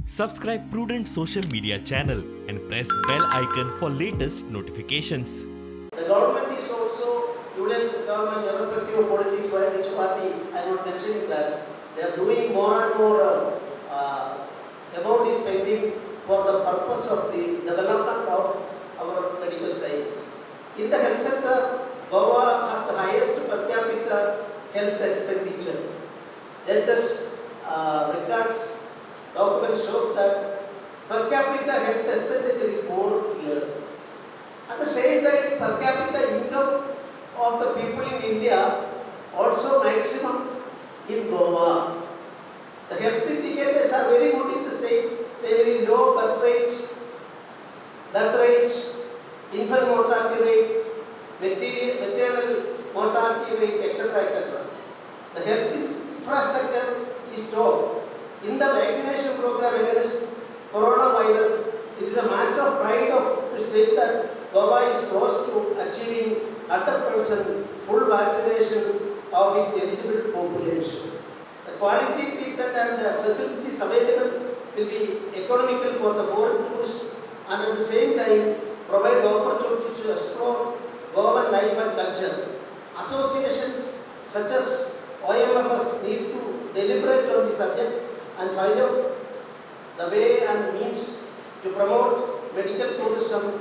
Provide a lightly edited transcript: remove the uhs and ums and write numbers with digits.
Subscribe Prudent social media channel and press bell icon for latest notifications. The government is also, Union government, irrespective of politics, which party, I am not mentioning that, they are doing more and more amount is spending for the purpose of the development of our medical science. In the health sector, Goa has the highest per capita health expenditure. Latest records document shows that per capita health expenditure is more here. At the same time, per capita income of the people in India also maximum in Goa. The health indicators are very good in the state. Very low birth rate, death rate, infant mortality rate, maternal mortality rate, etc. etc. The health infrastructure is top. In the vaccination program against coronavirus, it is a matter of pride to state that Goa is close to achieving 100% full vaccination of its eligible population. The quality treatment and the facilities available will be economical for the foreign tourists and at the same time provide opportunity to explore Goan life and culture. Associations such as Omfs need to deliberate on the subject and find out the way and means to promote medical tourism.